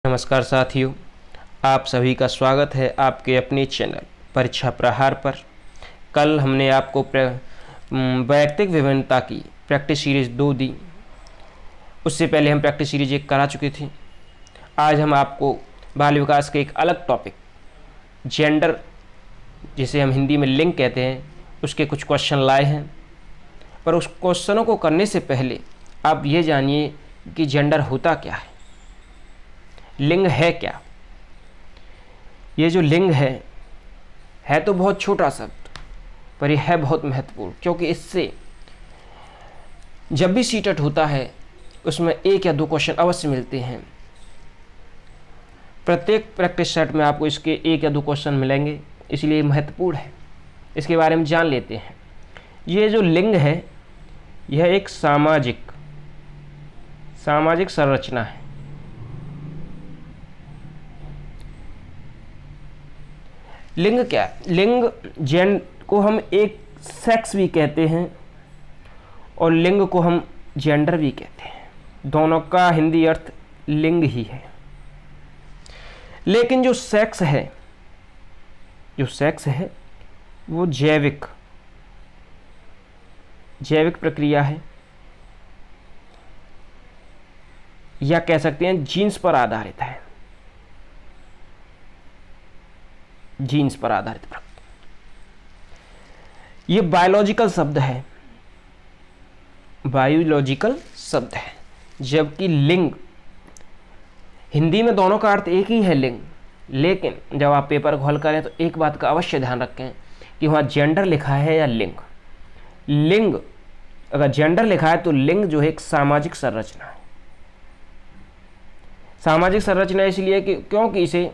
नमस्कार साथियों, आप सभी का स्वागत है आपके अपने चैनल परीक्षा प्रहार पर। कल हमने आपको वैयक्तिक विभिन्नता की प्रैक्टिस सीरीज 2 दी। उससे पहले हम प्रैक्टिस सीरीज 1 करा चुके थे। आज हम आपको बाल विकास के एक अलग टॉपिक जेंडर, जिसे हम हिंदी में लिंग कहते हैं, उसके कुछ क्वेश्चन लाए हैं। पर उस क्वेश्चनों को करने से पहले आप ये जानिए कि जेंडर होता क्या है, लिंग है क्या। ये जो लिंग है तो बहुत छोटा शब्द, पर यह है बहुत महत्वपूर्ण, क्योंकि इससे जब भी सीटेट होता है उसमें 1 या 2 क्वेश्चन अवश्य मिलते हैं। प्रत्येक प्रैक्टिस सेट में आपको इसके 1 या 2 क्वेश्चन मिलेंगे, इसलिए महत्वपूर्ण है। इसके बारे में जान लेते हैं। ये जो लिंग है यह एक सामाजिक संरचना है। लिंग क्या है? लिंग को हम एक सेक्स भी कहते हैं और लिंग को हम जेंडर भी कहते हैं। दोनों का हिंदी अर्थ लिंग ही है। लेकिन जो सेक्स है वो जैविक प्रक्रिया है, या कह सकते हैं जीन्स पर आधारित है। जीन्स पर आधारित ये बायोलॉजिकल शब्द है, जबकि लिंग हिंदी में दोनों का अर्थ एक ही है, लिंग। लेकिन जब आप पेपर को हल करें तो एक बात का अवश्य ध्यान रखें कि वहां जेंडर लिखा है या लिंग। लिंग अगर जेंडर लिखा है तो लिंग जो है एक सामाजिक संरचना है। सामाजिक संरचना इसलिए कि क्योंकि इसे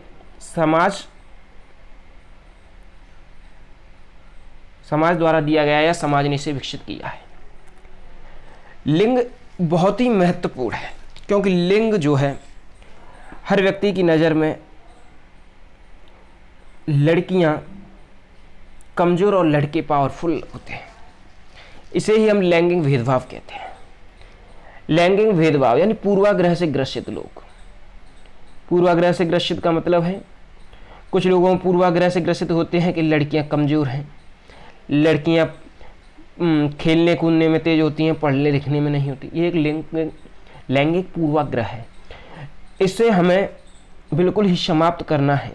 समाज द्वारा दिया गया या समाज ने इसे विकसित किया है। लिंग बहुत ही महत्वपूर्ण है, क्योंकि लिंग जो है हर व्यक्ति की नज़र में लड़कियां कमज़ोर और लड़के पावरफुल होते हैं। इसे ही हम लैंगिक भेदभाव कहते हैं। लैंगिक भेदभाव यानी पूर्वाग्रह से ग्रसित लोग। पूर्वाग्रह से ग्रसित का मतलब है, कुछ लोगों में पूर्वाग्रह से ग्रसित होते हैं कि लड़कियां कमज़ोर हैं, लड़कियां खेलने कूदने में तेज होती हैं, पढ़ने लिखने में नहीं होती। ये एक लैंगिक पूर्वाग्रह है। इससे हमें बिल्कुल ही समाप्त करना है।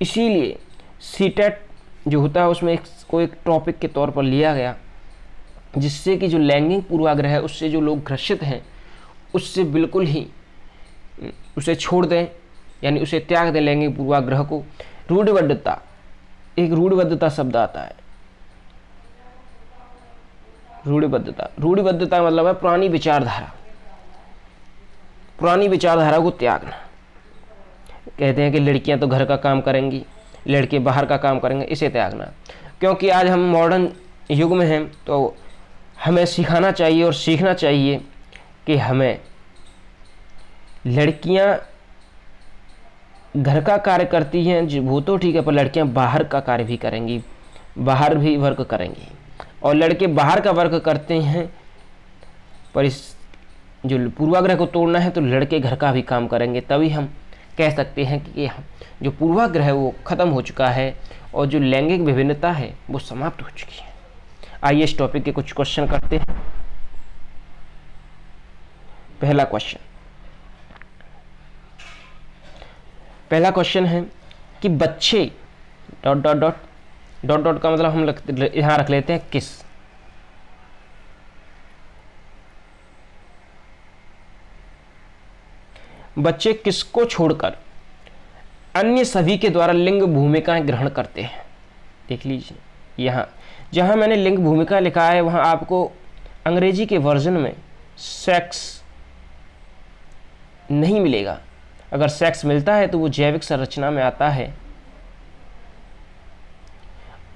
इसीलिए सीटेट जो होता है उसमें को एक टॉपिक के तौर पर लिया गया, जिससे कि जो लैंगिक पूर्वाग्रह है उससे जो लोग ग्रसित हैं उससे बिल्कुल ही उसे छोड़ दें, यानी उसे त्याग दें लैंगिक पूर्वाग्रह को। रूढ़िबद्धता, एक रूढ़िबद्धता शब्द आता है। रूढ़िबद्धता मतलब है पुरानी विचारधारा को त्यागना। कहते हैं कि लड़कियां तो घर का काम करेंगी, लड़के बाहर का काम करेंगे, इसे त्यागना। क्योंकि आज हम मॉडर्न युग में हैं तो हमें सिखाना चाहिए और सीखना चाहिए कि हमें लड़कियां घर का कार्य करती हैं वो तो ठीक है, पर लड़कियां बाहर का कार्य भी करेंगी, बाहर भी वर्क करेंगी। और लड़के बाहर का वर्क करते हैं, पर इस जो पूर्वाग्रह को तोड़ना है तो लड़के घर का भी काम करेंगे। तभी हम कह सकते हैं कि जो पूर्वाग्रह है वो ख़त्म हो चुका है और जो लैंगिक विभिन्नता है वो समाप्त हो चुकी है। आइए इस टॉपिक के कुछ क्वेश्चन करते हैं। पहला क्वेश्चन है कि बच्चे ... डॉट का मतलब हम यहां रख लेते हैं किस। बच्चे किसको छोड़कर अन्य सभी के द्वारा लिंग भूमिकाएं ग्रहण करते हैं। देख लीजिए, यहाँ जहां मैंने लिंग भूमिका लिखा है वहां आपको अंग्रेजी के वर्जन में सेक्स नहीं मिलेगा। अगर सेक्स मिलता है तो वो जैविक संरचना में आता है।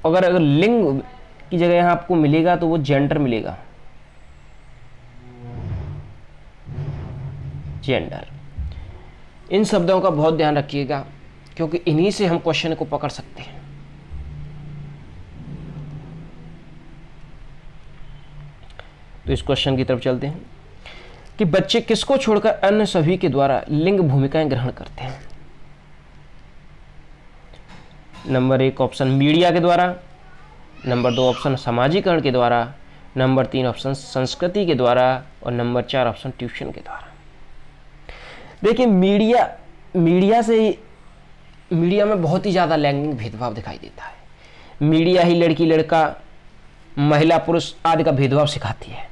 अगर लिंग की जगह यहाँ आपको मिलेगा तो वो जेंडर मिलेगा। जेंडर, इन शब्दों का बहुत ध्यान रखिएगा, क्योंकि इन्हीं से हम क्वेश्चन को पकड़ सकते हैं। तो इस क्वेश्चन की तरफ चलते हैं। कि बच्चे किसको छोड़कर अन्य सभी के द्वारा लिंग भूमिकाएं ग्रहण करते हैं। नंबर 1 ऑप्शन मीडिया के द्वारा, नंबर 2 ऑप्शन सामाजिकरण के द्वारा, नंबर 3 ऑप्शन संस्कृति के द्वारा और नंबर 4 ऑप्शन ट्यूशन के द्वारा। देखिए मीडिया में बहुत ही ज़्यादा लैंगिक भेदभाव दिखाई देता है। मीडिया ही लड़की लड़का, महिला पुरुष आदि का भेदभाव सिखाती है।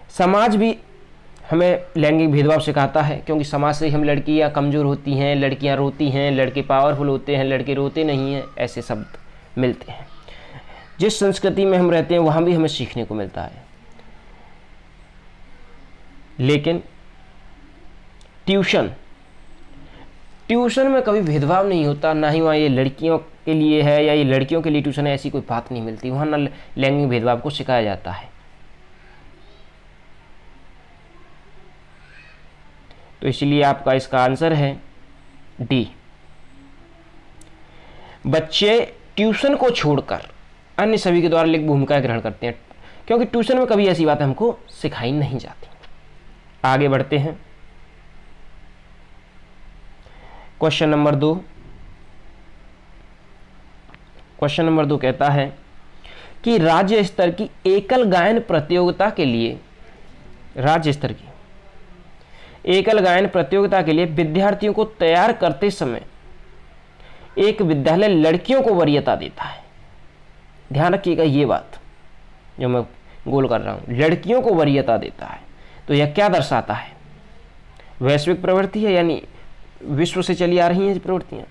समाज भी हमें लैंगिक भेदभाव सिखाता है, क्योंकि समाज से हम लड़कियां कमज़ोर होती हैं, लड़कियां रोती हैं, लड़के पावरफुल होते हैं, लड़के रोते नहीं हैं, ऐसे शब्द मिलते हैं। जिस संस्कृति में हम रहते हैं वहाँ भी हमें सीखने को मिलता है। लेकिन ट्यूशन में कभी भेदभाव नहीं होता, ना ही वहाँ ये लड़कियों के लिए है या ये लड़कियों के लिए ट्यूशन है, ऐसी कोई बात नहीं मिलती। वहाँ ना लैंगिक भेदभाव को सिखाया जाता है। तो इसलिए आपका इसका आंसर है डी। बच्चे ट्यूशन को छोड़कर अन्य सभी के द्वारा लिंग भूमिकाएं ग्रहण करते हैं, क्योंकि ट्यूशन में कभी ऐसी बातें हमको सिखाई नहीं जाती। आगे बढ़ते हैं। Question number 2। क्वेश्चन नंबर 2 कहता है कि राज्य स्तर की एकल गायन प्रतियोगिता के लिए विद्यार्थियों को तैयार करते समय एक विद्यालय लड़कियों को वरीयता देता है। ध्यान रखिएगा ये बात जो मैं गोल कर रहा हूं, लड़कियों को वरीयता देता है। तो यह क्या दर्शाता है? वैश्विक प्रवृत्ति है, यानी विश्व से चली आ रही हैं प्रवृत्तियां,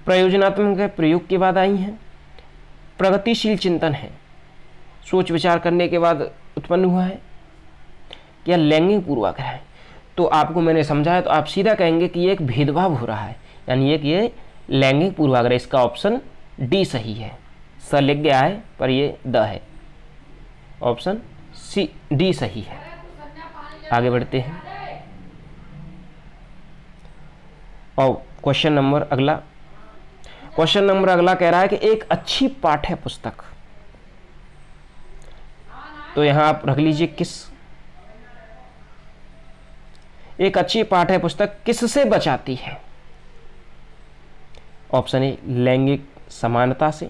प्रयोजनात्मक है, प्रयोग के बाद आई हैं, प्रगतिशील चिंतन है, सोच विचार करने के बाद उत्पन्न हुआ है, या लैंगिक पूर्वाग्रह है। तो आपको मैंने समझाया तो आप सीधा कहेंगे कि ये एक भेदभाव हो रहा है, यानी ये लैंगिक पूर्वाग्रह। इसका ऑप्शन डी सही है। स लिख गया है पर ये द है। ऑप्शन सी डी सही है। आगे बढ़ते हैं और क्वेश्चन नंबर अगला कह रहा है कि एक अच्छी पाठ्य पुस्तक, तो यहां आप रख लीजिए एक अच्छी पाठ्य पुस्तक किससे बचाती है? ऑप्शन ए लैंगिक समानता से,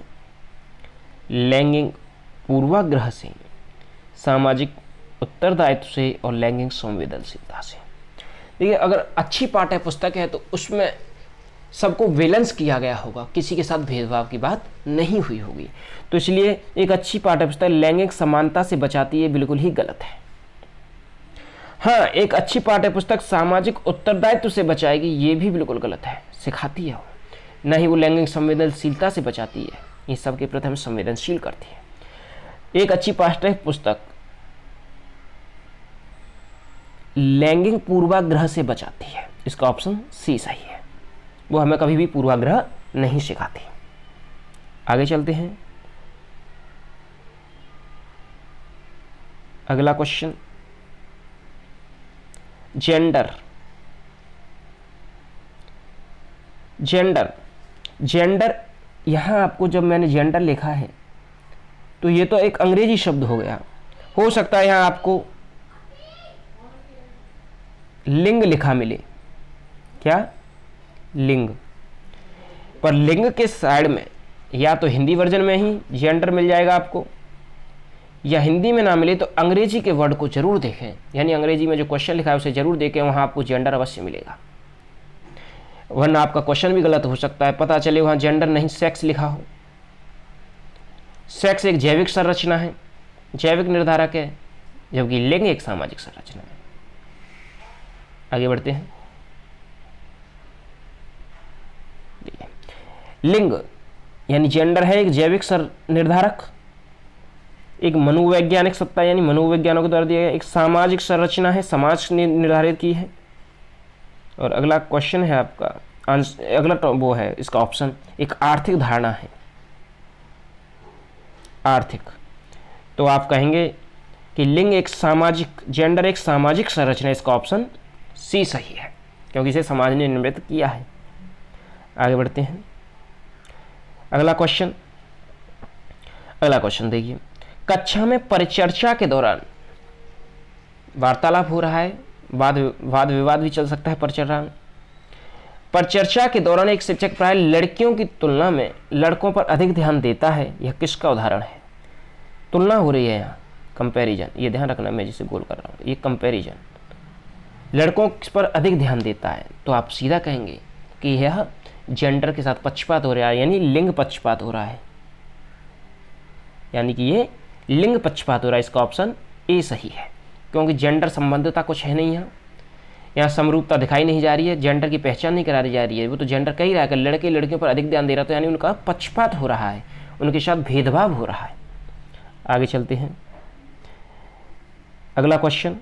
लैंगिक पूर्वाग्रह से, सामाजिक उत्तरदायित्व से और लैंगिक संवेदनशीलता से। देखिए अगर अच्छी पाठ्य पुस्तक है तो उसमें सबको बैलेंस किया गया होगा, किसी के साथ भेदभाव की बात नहीं हुई होगी। तो इसलिए एक अच्छी पाठ्य पुस्तक लैंगिक समानता से बचाती है, बिल्कुल ही गलत है। हाँ, एक अच्छी पाठ्य पुस्तक सामाजिक उत्तरदायित्व से बचाएगी, ये भी बिल्कुल गलत है। सिखाती है वो, न ही वो लैंगिक संवेदनशीलता से बचाती है, ये सबके प्रति हमें संवेदनशील करती है। एक अच्छी पाठ्य पुस्तक लैंगिक पूर्वाग्रह से बचाती है, इसका ऑप्शन सी सही है। वो हमें कभी भी पूर्वाग्रह नहीं सिखाती। आगे चलते हैं। अगला क्वेश्चन, जेंडर यहां आपको जब मैंने जेंडर लिखा है तो ये तो एक अंग्रेजी शब्द हो गया। हो सकता है यहां आपको लिंग लिखा मिले। क्या? लिंग। पर लिंग के साइड में या तो हिंदी वर्जन में ही जेंडर मिल जाएगा आपको, या हिंदी में ना मिले तो अंग्रेजी के वर्ड को जरूर देखें, यानी अंग्रेजी में जो क्वेश्चन लिखा है उसे जरूर देखें, वहां आपको जेंडर अवश्य मिलेगा। वरना आपका क्वेश्चन भी गलत हो सकता है, पता चले वहां जेंडर नहीं सेक्स लिखा हो। सेक्स एक जैविक संरचना है, जैविक निर्धारक है, जबकि लिंग एक सामाजिक संरचना है। आगे बढ़ते हैं। लिंग यानी जेंडर है एक जैविक निर्धारक, एक मनोवैज्ञानिक सत्ता यानी मनोवैज्ञानिकों के द्वारा दिया गया, एक सामाजिक संरचना है, समाज ने निर्धारित की है। और अगला क्वेश्चन है आपका अगला वो है इसका ऑप्शन एक आर्थिक धारणा है। आर्थिक, तो आप कहेंगे कि लिंग एक सामाजिक, जेंडर एक सामाजिक संरचना, इसका ऑप्शन सी सही है, क्योंकि इसे समाज ने निर्मित किया है। आगे बढ़ते हैं। अगला क्वेश्चन देखिए, कक्षा में परिचर्चा के दौरान वार्तालाप हो रहा है, वाद विवाद भी चल सकता है परिचर्चा के दौरान एक शिक्षक प्राय लड़कियों की तुलना में लड़कों पर अधिक ध्यान देता है। यह किसका उदाहरण है? तुलना हो रही है यहाँ, कंपैरिजन, ये ध्यान रखना, मैं जिसे गोल कर रहा हूँ, ये कंपैरिजन, लड़कों पर अधिक ध्यान देता है। तो आप सीधा कहेंगे कि यह जेंडर के साथ पक्षपात हो रहा है, यानी लिंग पक्षपात हो रहा है, यानी कि ये लिंग पक्षपात हो रहा है। इसका ऑप्शन ए सही है, क्योंकि जेंडर संबंधता कुछ है नहीं यहाँ समरूपता दिखाई नहीं जा रही है, जेंडर की पहचान नहीं कराई जा रही है। वो तो जेंडर कह ही रहा है कि लड़के लड़कियों पर अधिक ध्यान दे रहा है, तो यानी उनका पक्षपात हो रहा है, उनके साथ भेदभाव हो रहा है। आगे चलते हैं, अगला क्वेश्चन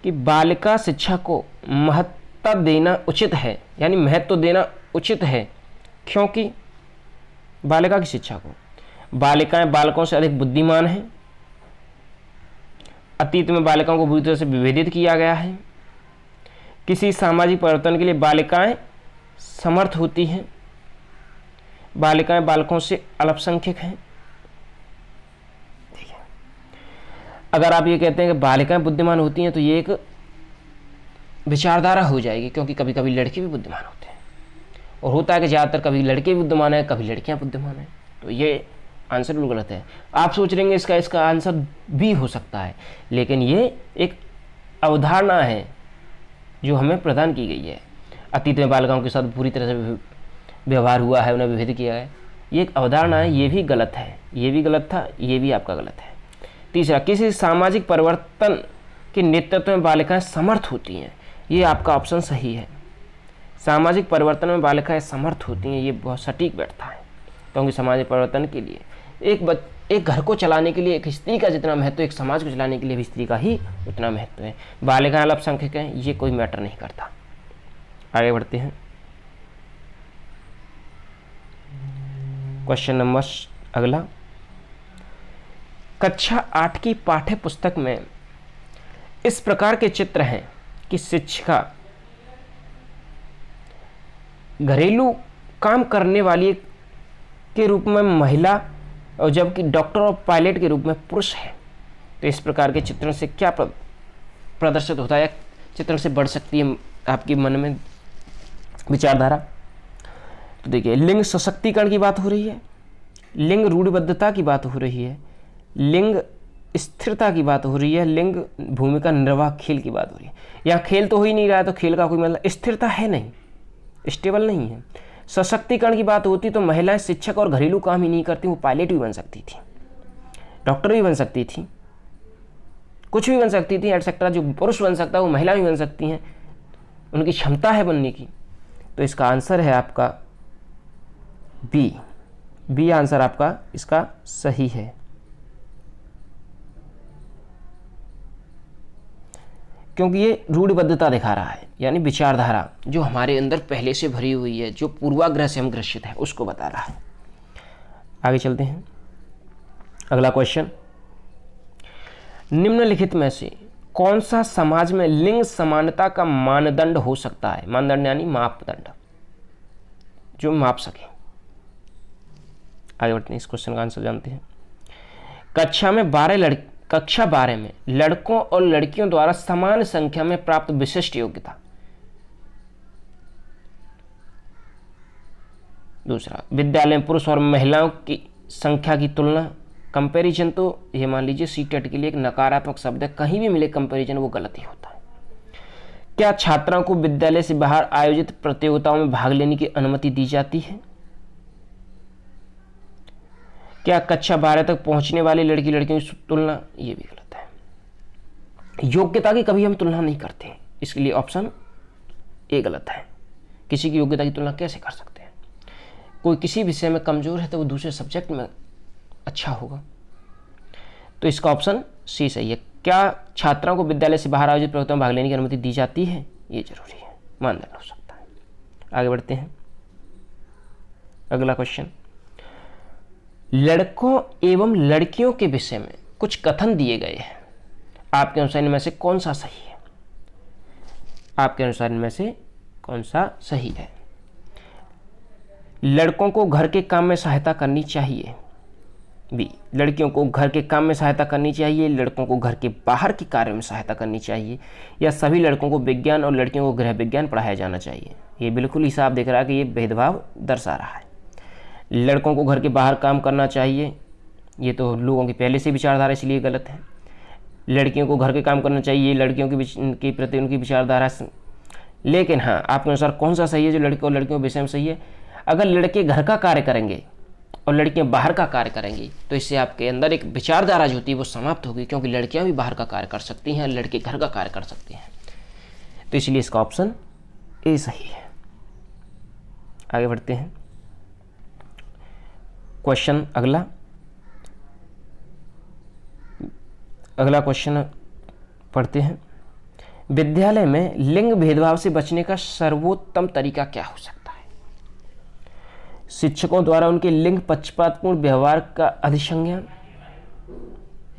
कि बालिका शिक्षा को महत्व देना उचित है, यानी महत्व देना उचित है क्योंकि बालिका की शिक्षा को, बालिकाएं बालकों से अधिक बुद्धिमान हैं, अतीत में बालिकाओं को बुरी तरह से विभेदित किया गया है, किसी सामाजिक परिवर्तन के लिए बालिकाएं समर्थ होती हैं, बालिकाएं बालकों से अल्पसंख्यक हैं। देखिए, अगर आप ये कहते हैं कि बालिकाएं बुद्धिमान होती हैं तो ये एक विचारधारा हो जाएगी, क्योंकि कभी कभी लड़के भी बुद्धिमान होते हैं, और होता है कि ज़्यादातर कभी लड़के बुद्धिमान हैं, कभी लड़कियां बुद्धिमान हैं। तो ये आंसर बिल्कुल गलत है। आप सोच रहे हैं इसका आंसर भी हो सकता है, लेकिन ये एक अवधारणा है जो हमें प्रदान की गई है। अतीत में बालिकाओं के साथ पूरी तरह से व्यवहार हुआ है, उन्हें विभेद किया है, ये एक अवधारणा है, ये भी गलत है, ये भी गलत था, ये भी आपका गलत है। तीसरा, किसी सामाजिक परिवर्तन के नेतृत्व में बालिकाएं समर्थ होती हैं, ये आपका ऑप्शन सही है। सामाजिक परिवर्तन में बालिकाएं समर्थ होती हैं, ये बहुत सटीक बैठता है, क्योंकि सामाजिक परिवर्तन के लिए एक घर को चलाने के लिए एक स्त्री का जितना महत्व, एक समाज को चलाने के लिए भी स्त्री का ही उतना महत्व है। बालिकाएं अल्पसंख्यक हैं, ये कोई मैटर नहीं करता। आगे बढ़ते हैं, क्वेश्चन नंबर अगला, कक्षा 8 की पाठ्य पुस्तक में इस प्रकार के चित्र हैं कि शिक्षिका घरेलू काम करने वाली के रूप में महिला, और जबकि डॉक्टर और पायलट के रूप में पुरुष है। तो इस प्रकार के चित्रों से क्या प्रदर्शित होता है, चित्रों से बढ़ सकती है आपके मन में विचारधारा? तो देखिए, लिंग सशक्तिकरण की बात हो रही है, लिंग रूढ़िबद्धता की बात हो रही है, लिंग स्थिरता की बात हो रही है, लिंग भूमिका निर्वाह खेल की बात हो रही है। यहाँ खेल तो हो ही नहीं रहा है, तो खेल का कोई मतलब, स्थिरता है नहीं, स्टेबल नहीं है। सशक्तिकरण की बात होती तो महिलाएं शिक्षक और घरेलू काम ही नहीं करती, वो पायलट भी बन सकती थी, डॉक्टर भी बन सकती थी, कुछ भी बन सकती थी एटसेट्रा। जो पुरुष बन सकता है वो महिला भी बन सकती हैं, उनकी क्षमता है बनने की। तो इसका आंसर है आपका बी आंसर आपका इसका सही है, क्योंकि ये रूढ़िबद्धता दिखा रहा है, यानी विचारधारा जो हमारे अंदर पहले से भरी हुई है, जो पूर्वाग्रह से हम ग्रसित है, उसको बता रहा है। आगे चलते हैं, अगला क्वेश्चन, निम्नलिखित में से कौन सा समाज में लिंग समानता का मानदंड हो सकता है? मानदंड यानी मापदंड, जो माप सके। आगे बढ़ते हैं, इस क्वेश्चन का आंसर जानते हैं। कक्षा 12 में लड़कों और लड़कियों द्वारा समान संख्या में प्राप्त विशिष्ट योग्यता। दूसरा, विद्यालय में पुरुष और महिलाओं की संख्या की तुलना। कंपैरिजन तो ये मान लीजिए सीटेट के लिए एक नकारात्मक शब्द है, कहीं भी मिले कंपैरिजन वो गलत ही होता है। क्या छात्राओं को विद्यालय से बाहर आयोजित प्रतियोगिताओं में भाग लेने की अनुमति दी जाती है? क्या कक्षा 12 तक पहुंचने वाले लड़की लड़कियों की तुलना, ये भी गलत है। योग्यता की कभी हम तुलना नहीं करते, इसके लिए ऑप्शन ए गलत है। किसी की योग्यता की तुलना कैसे कर सकते हैं? कोई किसी विषय में कमजोर है तो वो दूसरे सब्जेक्ट में अच्छा होगा, तो इसका ऑप्शन सी सही है। क्या छात्राओं को विद्यालय से बाहर आयोजित प्रतियोगिताओं में भाग लेने की अनुमति दी जाती है? ये जरूरी है, मानदंड हो सकता है। आगे बढ़ते हैं, अगला क्वेश्चन, लड़कों एवं लड़कियों के विषय में कुछ कथन दिए गए हैं, आपके अनुसार इनमें से कौन सा सही है? आपके अनुसार इनमें से कौन सा सही है? लड़कों को घर के काम में सहायता करनी चाहिए, बी, लड़कियों को घर के काम में सहायता करनी चाहिए, लड़कों को घर के बाहर के कार्यों में सहायता करनी चाहिए, या सभी लड़कों को विज्ञान और लड़कियों को गृह विज्ञान पढ़ाया जाना चाहिए। ये बिल्कुल ही साफ दिख रहा है कि ये भेदभाव दर्शा रहा है। लड़कों को घर के बाहर काम करना चाहिए, ये तो लोगों की पहले से विचारधारा, इसलिए गलत है। लड़कियों को घर के काम करना चाहिए, लड़कियों के प्रति उनकी विचारधारा। लेकिन हाँ, आपके अनुसार कौन सा सही है जो लड़के और लड़कियों के विषय में सही है? अगर लड़के घर का कार्य करेंगे और लड़कियां बाहर का कार्य करेंगी तो इससे आपके अंदर एक विचारधारा जो होती है वो समाप्त होगी, क्योंकि लड़कियां भी बाहर का कार्य कर सकती हैं, लड़के घर का कार्य कर सकते हैं। तो इसलिए इसका ऑप्शन ए सही है। आगे बढ़ते हैं, क्वेश्चन अगला क्वेश्चन पढ़ते हैं। विद्यालय में लिंग भेदभाव से बचने का सर्वोत्तम तरीका क्या हो सकता है? शिक्षकों द्वारा उनके लिंग पक्षपातपूर्ण व्यवहार का अधिसंज्ञान,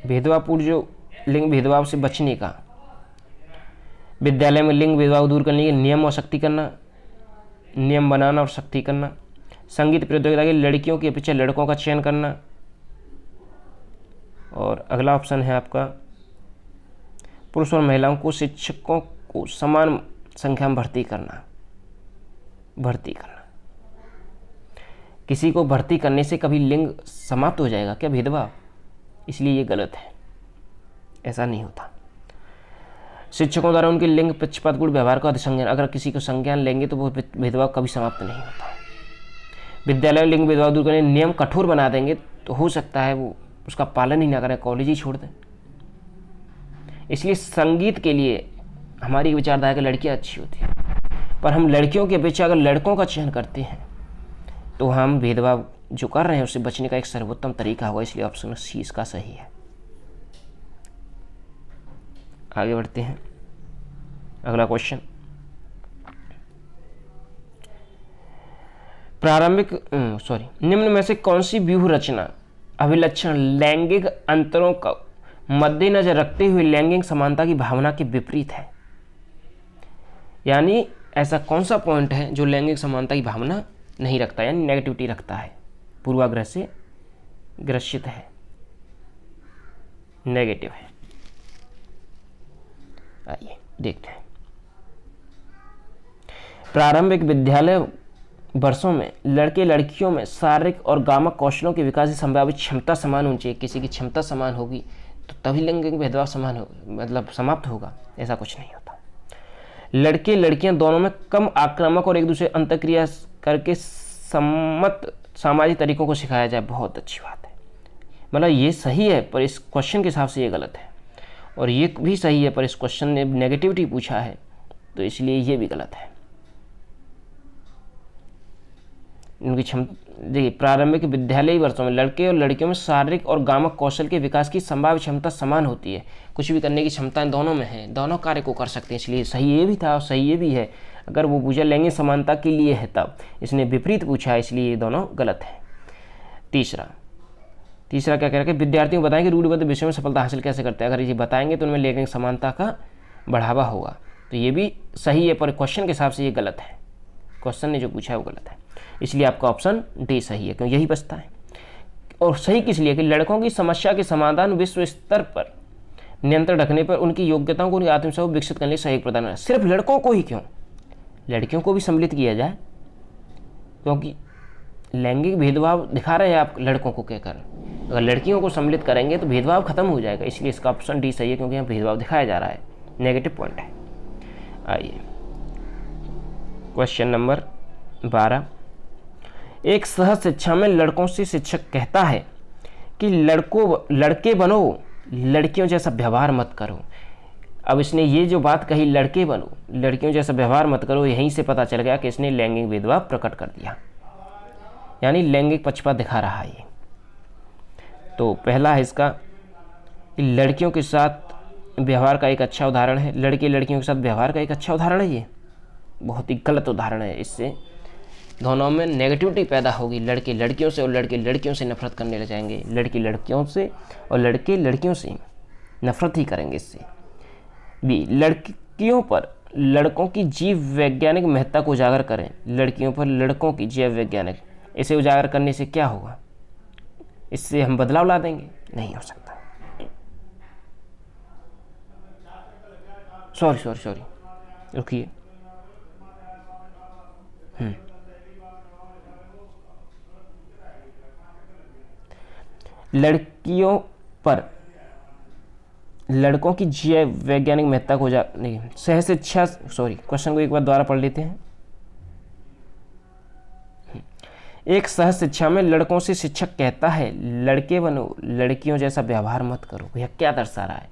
भेदभावपूर्ण जो लिंग भेदभाव से बचने का, विद्यालय में लिंग भेदभाव दूर करने के नियम और सख्ती करना, नियम बनाना और सख्ती करना, संगीत प्रतियोगिता के लड़कियों की अपेक्षा लड़कों का चयन करना, और अगला ऑप्शन है आपका पुरुष और महिलाओं को शिक्षकों को समान संख्या में भर्ती करना। किसी को भर्ती करने से कभी लिंग समाप्त हो जाएगा क्या, भेदभाव? इसलिए ये गलत है, ऐसा नहीं होता। शिक्षकों द्वारा उनके लिंग पक्षपातपूर्ण व्यवहार का अधिसंज्ञान, अगर किसी को संज्ञान लेंगे तो वो भेदभाव कभी समाप्त नहीं होता। विद्यालय में लिंग भेदभाव दूर करने नियम कठोर बना देंगे तो हो सकता है वो उसका पालन ही ना करें, कॉलेज ही छोड़ दें। इसलिए संगीत के लिए हमारी विचारधारा है कि लड़कियां अच्छी होती हैं, पर हम लड़कियों की अपेक्षा अगर लड़कों का चयन करते हैं तो हम भेदभाव जो कर रहे हैं उससे बचने का एक सर्वोत्तम तरीका होगा। इसलिए ऑप्शन सी इसका सही है। आगे बढ़ते हैं, अगला क्वेश्चन। निम्न में से कौन सी व्यूह रचना अभिलक्षण लैंगिक अंतरों का मद्देनजर रखते हुए लैंगिक समानता की भावना के विपरीत है? यानी ऐसा कौन सा पॉइंट है जो लैंगिक समानता की भावना नहीं रखता, यानी नेगेटिविटी रखता है, पूर्वाग्रह से ग्रसित है, नेगेटिव है? आइए देखते हैं। प्रारंभिक विद्यालय वर्षों में लड़के लड़कियों में शारीरिक और गामक कौशलों के विकास की संभावित क्षमता समान होनी चाहिए। किसी की क्षमता समान होगी तो तभी लैंगिक भेदभाव समान हो, मतलब समाप्त होगा, ऐसा कुछ नहीं होता। लड़के लड़कियां दोनों में कम आक्रामक और एक दूसरे अंतःक्रिया करके सम्मत सामाजिक तरीकों को सिखाया जाए, बहुत अच्छी बात है। मतलब ये सही है, पर इस क्वेश्चन के हिसाब से ये गलत है, और ये भी सही है पर इस क्वेश्चन ने नेगेटिविटी पूछा है तो इसलिए ये भी गलत है। उनकी देखिए, प्रारंभिक विद्यालयी वर्षों में लड़के और लड़कियों में शारीरिक और गामक कौशल के विकास की संभावित क्षमता समान होती है। कुछ भी करने की क्षमता दोनों में है, दोनों कार्य को कर सकते हैं, इसलिए सही ये भी था और सही ये भी है। अगर वो पूछा लैंगिक समानता के लिए है तब इसने विपरीत पूछा है, इसलिए ये दोनों गलत है। तीसरा क्या कह रहा है कि विद्यार्थियों को बताएं कि रूढ़िबद्ध विषयों में सफलता हासिल कैसे करते हैं। अगर ये बताएंगे तो उनमें लैंगिक समानता का बढ़ावा होगा, तो ये भी सही है, पर क्वेश्चन के हिसाब से ये गलत है। क्वेश्चन ने जो पूछा है वो गलत है, इसलिए आपका ऑप्शन डी सही है, क्योंकि यही बचता है। और सही किस लिए कि लड़कों की समस्या के समाधान विश्व स्तर पर नियंत्रण रखने पर उनकी योग्यताओं को, उनकी आत्मविश्वास को विकसित करने के सहयोग प्रदान करना। सिर्फ लड़कों को ही क्यों, लड़कियों को भी सम्मिलित किया जाए, क्योंकि लैंगिक भेदभाव दिखा रहे हैं आप लड़कों को कहकर। अगर लड़कियों को सम्मिलित करेंगे तो भेदभाव खत्म हो जाएगा, इसलिए इसका ऑप्शन डी सही है, क्योंकि यहाँ भेदभाव दिखाया जा रहा है, नेगेटिव पॉइंट है। आइए क्वेश्चन नंबर 12। एक सह शिक्षा में लड़कों से शिक्षक कहता है कि लड़के बनो, लड़कियों जैसा व्यवहार मत करो। अब इसने ये जो बात कही लड़के बनो, लड़कियों जैसा व्यवहार मत करो, यहीं से पता चल गया कि इसने लैंगिक भेदभाव प्रकट कर दिया, यानी लैंगिक पक्षपात दिखा रहा है ये। तो पहला है इसका कि लड़कियों के साथ व्यवहार का एक अच्छा उदाहरण है, लड़के लड़कियों के साथ व्यवहार का एक अच्छा उदाहरण है, ये बहुत ही गलत उदाहरण है। इससे दोनों में नेगेटिविटी पैदा होगी, लड़के लड़कियों से और लड़के लड़कियों से नफरत करने लग जाएंगे, लड़की लड़कियों से और लड़के लड़कियों से नफरत ही करेंगे इससे। बी, लड़कियों पर लड़कों की जीव वैज्ञानिक महत्ता को उजागर करें, लड़कियों पर लड़कों की जीव वैज्ञानिक, इसे उजागर करने से क्या होगा, इससे हम बदलाव ला देंगे? नहीं हो सकता। सॉरी रुकिए। लड़कियों पर लड़कों की जैव वैज्ञानिक महत्ता को नहीं, सह शिक्षा, सॉरी क्वेश्चन को एक बार दोबारा पढ़ लेते हैं। एक सह शिक्षा में लड़कों से शिक्षक कहता है लड़के बनो, लड़कियों जैसा व्यवहार मत करो। भैया क्या दर्शा रहा है?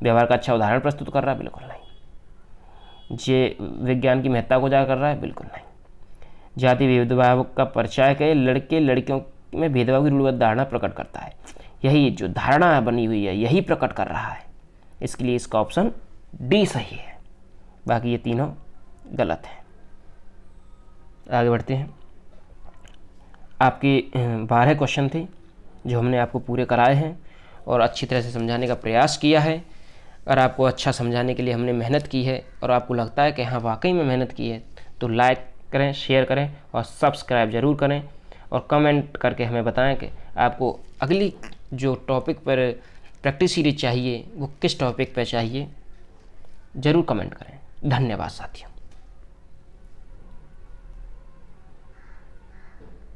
व्यवहार का अच्छा उदाहरण प्रस्तुत कर रहा है? बिल्कुल नहीं। ये विज्ञान की महत्ता को उजागर कर रहा है? बिल्कुल नहीं। जाति भेदभाव का परिचय के लड़के लड़कियों में भेदभाव की रूढ़िबद्ध धारणा प्रकट करता है। यही जो धारणा बनी हुई है यही प्रकट कर रहा है। इसके लिए इसका ऑप्शन डी सही है, बाकी ये तीनों गलत है। आगे बढ़ते हैं। आपके 12 क्वेश्चन थे जो हमने आपको पूरे कराए हैं और अच्छी तरह से समझाने का प्रयास किया है। अगर आपको अच्छा समझाने के लिए हमने मेहनत की है और आपको लगता है कि हाँ वाकई में मेहनत की है तो लाइक करें, शेयर करें और सब्सक्राइब ज़रूर करें और कमेंट करके हमें बताएं कि आपको अगली जो टॉपिक पर प्रैक्टिस सीरीज चाहिए वो किस टॉपिक पर चाहिए, ज़रूर कमेंट करें। धन्यवाद साथियों।